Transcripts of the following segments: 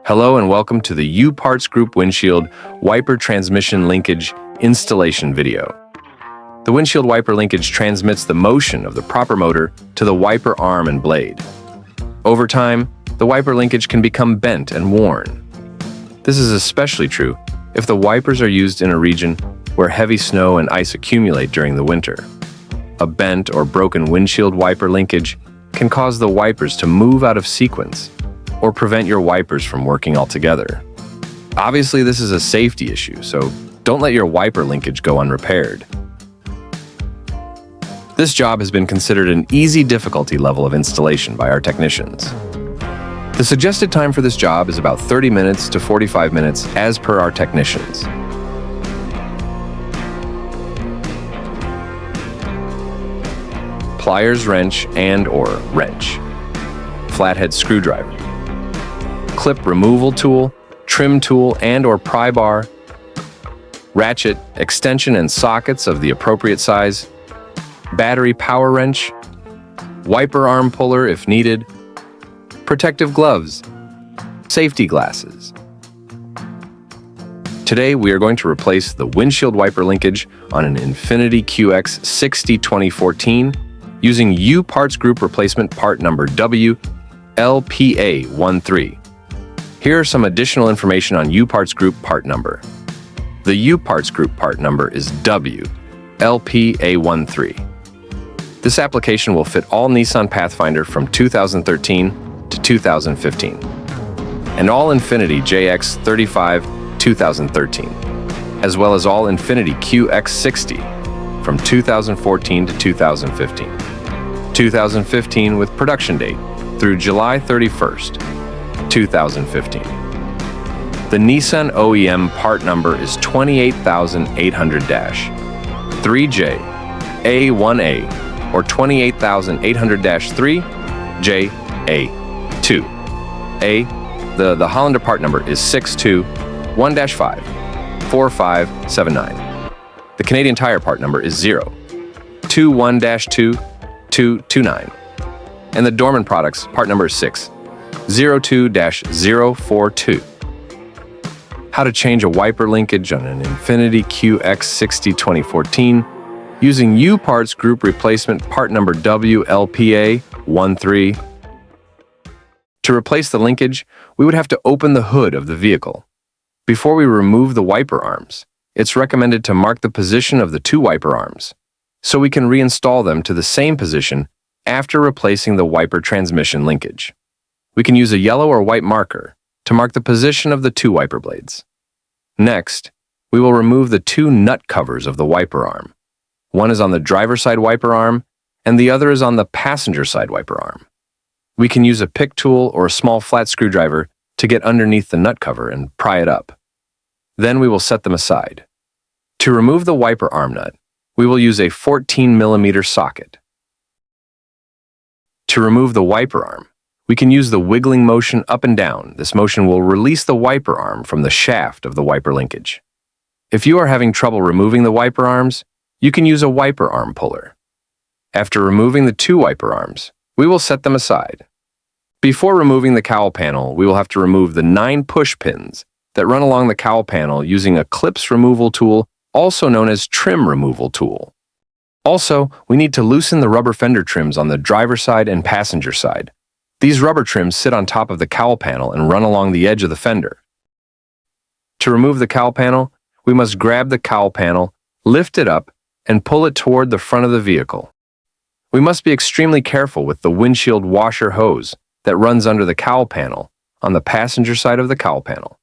Hello and welcome to the U-Parts Group Windshield Wiper Transmission Linkage installation video. The windshield wiper linkage transmits the motion of the proper motor to the wiper arm and blade. Over time, the wiper linkage can become bent and worn. This is especially true if the wipers are used in a region where heavy snow and ice accumulate during the winter. A bent or broken windshield wiper linkage can cause the wipers to move out of sequence or prevent your wipers from working altogether. Obviously, this is a safety issue, so don't let your wiper linkage go unrepaired. This job has been considered an easy difficulty level of installation by our technicians. The suggested time for this job is about 30 minutes to 45 minutes as per our technicians. Pliers wrench and/or wrench, flathead screwdriver, clip removal tool, trim tool and/or pry bar, ratchet, extension and sockets of the appropriate size, battery power wrench, wiper arm puller if needed, protective gloves, safety glasses. Today we are going to replace the windshield wiper linkage on an Infiniti QX60 2014 using U-Parts Group replacement part number WLPA13. Here are some additional information on U-Parts Group part number. The U-Parts Group part number is WLPA13. This application will fit all Nissan Pathfinder from 2013 to 2015, and all Infiniti JX35 2013, as well as all Infiniti QX60 from 2014 to 2015. 2015 with production date through July 31st, 2015. The Nissan OEM part number is 28800-3J-A1A or 28800-3J-A2. The Hollander part number is 621-5-4579. The Canadian Tire part number is 021-2229. And the Dorman Products part number is 602-042. How to change a wiper linkage on an Infiniti QX60 2014 using U-Parts Group replacement part number WLPA13. To replace the linkage, we would have to open the hood of the vehicle. Before we remove the wiper arms, it's recommended to mark the position of the two wiper arms, so we can reinstall them to the same position after replacing the wiper transmission linkage. We can use a yellow or white marker to mark the position of the two wiper blades. Next, we will remove the two nut covers of the wiper arm. One is on the driver's side wiper arm, and the other is on the passenger side wiper arm. We can use a pick tool or a small flat screwdriver to get underneath the nut cover and pry it up. Then we will set them aside. To remove the wiper arm nut, we will use a 14mm socket. To remove the wiper arm, we can use the wiggling motion up and down. This motion will release the wiper arm from the shaft of the wiper linkage. If you are having trouble removing the wiper arms, you can use a wiper arm puller. After removing the two wiper arms, we will set them aside. Before removing the cowl panel, we will have to remove the 9 push pins that run along the cowl panel using a clips removal tool, also known as trim removal tool. Also, we need to loosen the rubber fender trims on the driver's side and passenger side. These rubber trims sit on top of the cowl panel and run along the edge of the fender. To remove the cowl panel, we must grab the cowl panel, lift it up, and pull it toward the front of the vehicle. We must be extremely careful with the windshield washer hose that runs under the cowl panel on the passenger side of the cowl panel.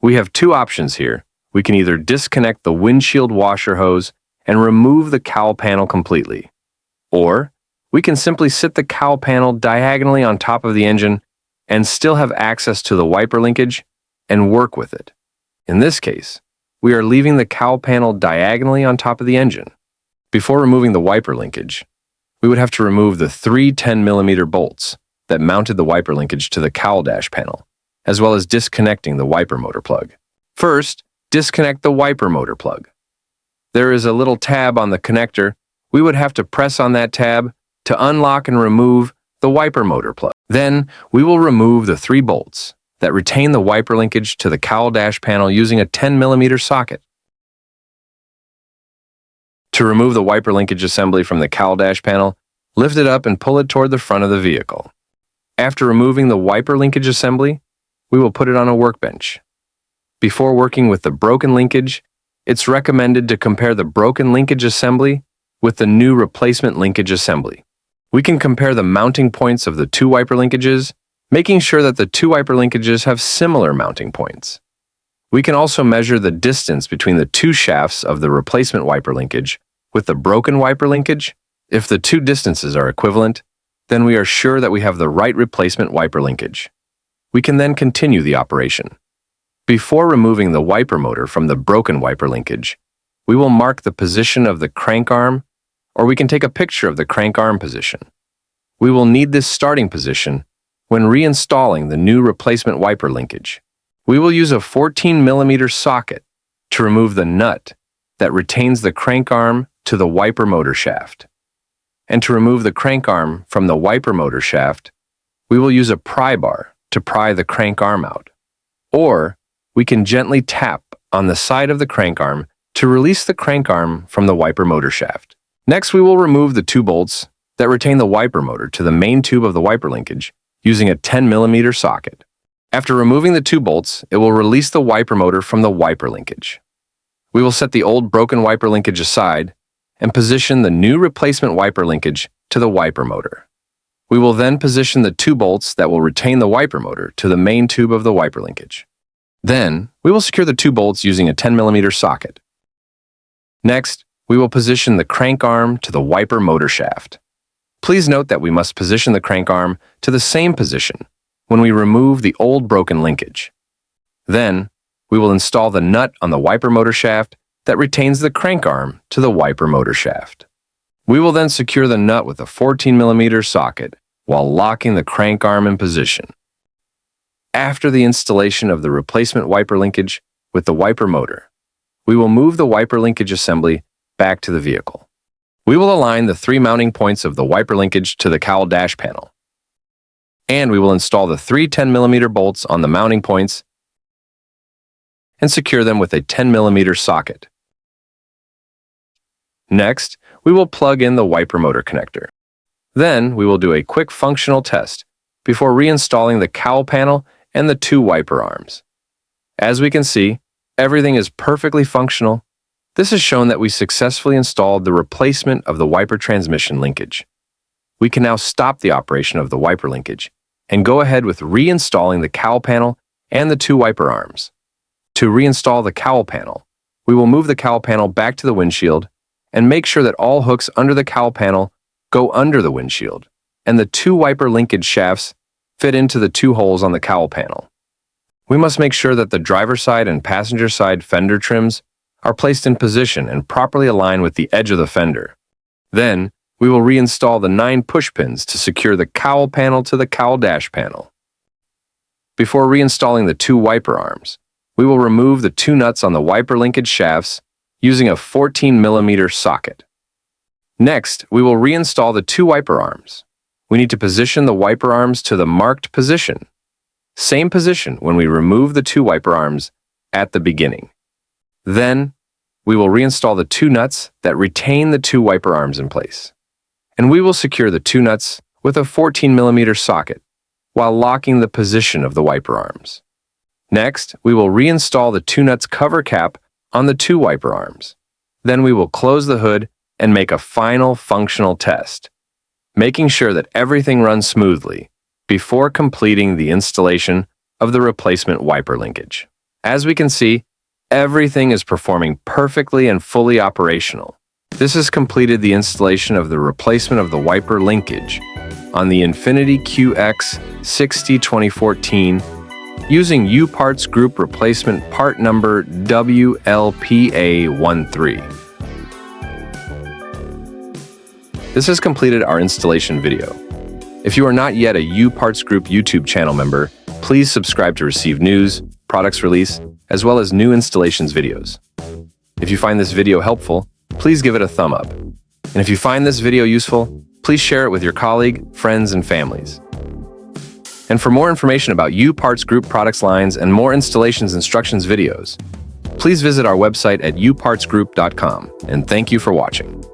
We have two options here. We can either disconnect the windshield washer hose and remove the cowl panel completely, or we can simply sit the cowl panel diagonally on top of the engine and still have access to the wiper linkage and work with it. In this case, we are leaving the cowl panel diagonally on top of the engine. Before removing the wiper linkage, we would have to remove the 3 10mm bolts that mounted the wiper linkage to the cowl dash panel, as well as disconnecting the wiper motor plug. First, disconnect the wiper motor plug. There is a little tab on the connector. We would have to press on that tab to unlock and remove the wiper motor plug. Then we will remove the 3 bolts that retain the wiper linkage to the cowl dash panel using a 10mm socket. To remove the wiper linkage assembly from the cowl dash panel, lift it up and pull it toward the front of the vehicle. After removing the wiper linkage assembly, we will put it on a workbench. Before working with the broken linkage, it's recommended to compare the broken linkage assembly with the new replacement linkage assembly. We can compare the mounting points of the two wiper linkages, making sure that the two wiper linkages have similar mounting points. We can also measure the distance between the two shafts of the replacement wiper linkage with the broken wiper linkage. If the two distances are equivalent, then we are sure that we have the right replacement wiper linkage. We can then continue the operation. Before removing the wiper motor from the broken wiper linkage, we will mark the position of the crank arm, or we can take a picture of the crank arm position. We will need this starting position when reinstalling the new replacement wiper linkage. We will use a 14mm socket to remove the nut that retains the crank arm to the wiper motor shaft. And to remove the crank arm from the wiper motor shaft, we will use a pry bar to pry the crank arm out. Or we can gently tap on the side of the crank arm to release the crank arm from the wiper motor shaft. Next, we will remove the two bolts that retain the wiper motor to the main tube of the wiper linkage using a 10mm socket. After removing the two bolts, it will release the wiper motor from the wiper linkage. We will set the old broken wiper linkage aside and position the new replacement wiper linkage to the wiper motor. We will then position the two bolts that will retain the wiper motor to the main tube of the wiper linkage. Then, we will secure the two bolts using a 10mm socket. Next, we will position the crank arm to the wiper motor shaft. Please note that we must position the crank arm to the same position when we remove the old broken linkage. Then, we will install the nut on the wiper motor shaft that retains the crank arm to the wiper motor shaft. We will then secure the nut with a 14mm socket while locking the crank arm in position. After the installation of the replacement wiper linkage with the wiper motor, we will move the wiper linkage assembly back to the vehicle. We will align the three mounting points of the wiper linkage to the cowl dash panel. And we will install the three 10mm bolts on the mounting points and secure them with a 10mm socket. Next, we will plug in the wiper motor connector. Then, we will do a quick functional test before reinstalling the cowl panel and the two wiper arms. As we can see, everything is perfectly functional. This has shown that we successfully installed the replacement of the wiper transmission linkage. We can now stop the operation of the wiper linkage and go ahead with reinstalling the cowl panel and the two wiper arms. To reinstall the cowl panel, we will move the cowl panel back to the windshield and make sure that all hooks under the cowl panel go under the windshield and the two wiper linkage shafts fit into the two holes on the cowl panel. We must make sure that the driver's side and passenger side fender trims are placed in position and properly aligned with the edge of the fender. Then, we will reinstall the 9 push pins to secure the cowl panel to the cowl dash panel. Before reinstalling the two wiper arms, we will remove the two nuts on the wiper linkage shafts using a 14mm socket. Next, we will reinstall the two wiper arms. We need to position the wiper arms to the marked position. Same position when we remove the two wiper arms at the beginning. Then, we will reinstall the two nuts that retain the two wiper arms in place. And we will secure the two nuts with a 14mm socket while locking the position of the wiper arms. Next, we will reinstall the two nuts cover cap on the two wiper arms. Then we will close the hood and make a final functional test, making sure that everything runs smoothly before completing the installation of the replacement wiper linkage. As we can see, everything is performing perfectly and fully operational. This has completed the installation of the replacement of the wiper linkage on the Infiniti QX60 2014 using U-Parts Group replacement part number WLPA13. This has completed our installation video. If you are not yet a U-Parts Group YouTube channel member, please subscribe to receive news, products release, as well as new installations videos. If you find this video helpful, please give it a thumb up. And if you find this video useful, please share it with your colleague, friends, and families. And for more information about U Parts Group products lines and more installations instructions videos, please visit our website at upartsgroup.com, and thank you for watching.